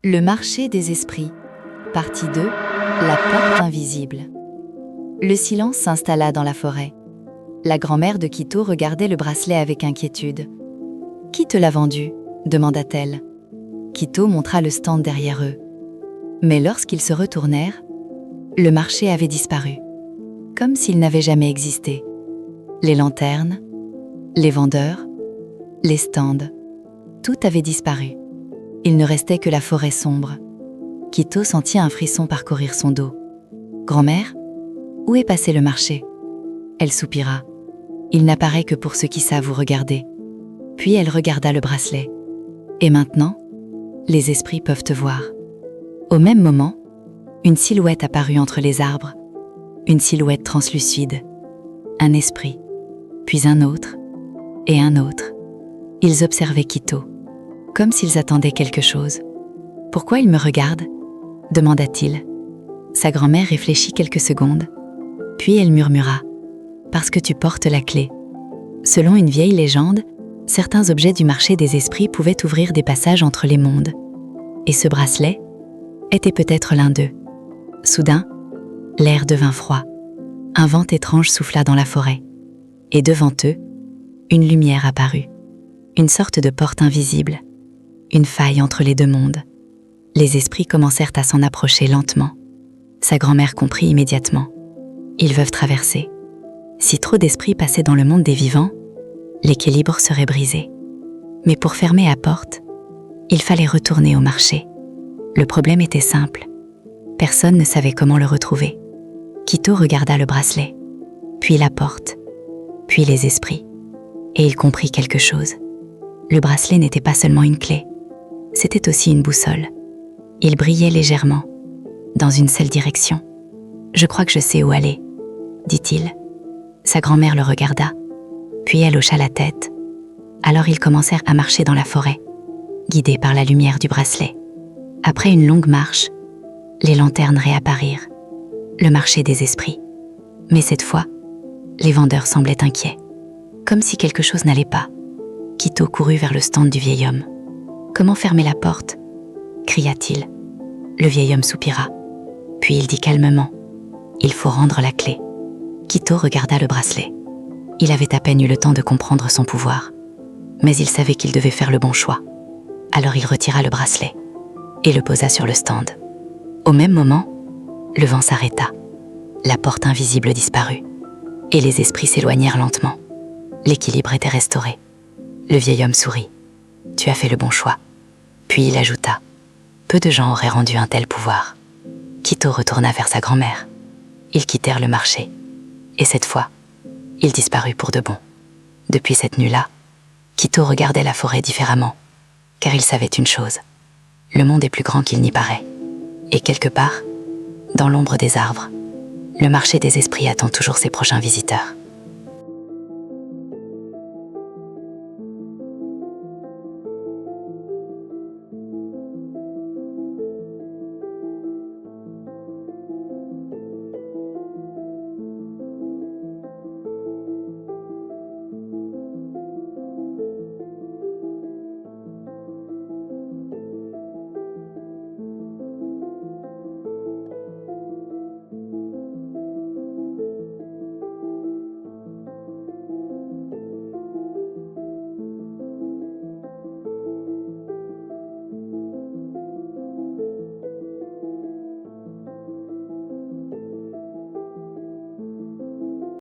Le marché des esprits. Partie 2. La porte invisible. Le silence s'installa dans la forêt. La grand-mère de Quito regardait le bracelet avec inquiétude. « Qui te l'a vendu ?» demanda-t-elle. Quito montra le stand derrière eux. Mais lorsqu'ils se retournèrent, le marché avait disparu, comme s'il n'avait jamais existé. Les lanternes, les vendeurs, les stands, tout avait disparu. Il ne restait que la forêt sombre. Quito sentit un frisson parcourir son dos. « Grand-mère, où est passé le marché ?» Elle soupira. « Il n'apparaît que pour ceux qui savent vous regarder. » Puis elle regarda le bracelet. « Et maintenant, les esprits peuvent te voir. » Au même moment, une silhouette apparut entre les arbres. Une silhouette translucide. Un esprit, puis un autre, et un autre. Ils observaient Quito, comme s'ils attendaient quelque chose. « Pourquoi il me regarde ?» demanda-t-il. Sa grand-mère réfléchit quelques secondes, puis elle murmura « Parce que tu portes la clé. » Selon une vieille légende, certains objets du marché des esprits pouvaient ouvrir des passages entre les mondes. Et ce bracelet était peut-être l'un d'eux. Soudain, l'air devint froid. Un vent étrange souffla dans la forêt. Et devant eux, une lumière apparut. Une sorte de porte invisible. Une faille entre les deux mondes. Les esprits commencèrent à s'en approcher lentement. Sa grand-mère comprit immédiatement. Ils veulent traverser. Si trop d'esprits passaient dans le monde des vivants, l'équilibre serait brisé. Mais pour fermer la porte, il fallait retourner au marché. Le problème était simple. Personne ne savait comment le retrouver. Quito regarda le bracelet, puis la porte, puis les esprits. Et il comprit quelque chose. Le bracelet n'était pas seulement une clé, c'était aussi une boussole. Il brillait légèrement, dans une seule direction. « Je crois que je sais où aller, » dit-il. Sa grand-mère le regarda, puis elle hocha la tête. Alors ils commencèrent à marcher dans la forêt, guidés par la lumière du bracelet. Après une longue marche, les lanternes réapparirent. Le marché des esprits. Mais cette fois, les vendeurs semblaient inquiets, comme si quelque chose n'allait pas. Quito courut vers le stand du vieil homme. « Comment fermer la porte ?» cria-t-il. Le vieil homme soupira. Puis il dit calmement « Il faut rendre la clé. » Quito regarda le bracelet. Il avait à peine eu le temps de comprendre son pouvoir. Mais il savait qu'il devait faire le bon choix. Alors il retira le bracelet et le posa sur le stand. Au même moment, le vent s'arrêta. La porte invisible disparut. Et les esprits s'éloignèrent lentement. L'équilibre était restauré. Le vieil homme sourit. « Tu as fait le bon choix. » Puis il ajouta. « Peu de gens auraient rendu un tel pouvoir. » Quito retourna vers sa grand-mère. Ils quittèrent le marché. Et cette fois, il disparut pour de bon. Depuis cette nuit-là, Quito regardait la forêt différemment, car il savait une chose. Le monde est plus grand qu'il n'y paraît. Et quelque part, dans l'ombre des arbres, le marché des esprits attend toujours ses prochains visiteurs.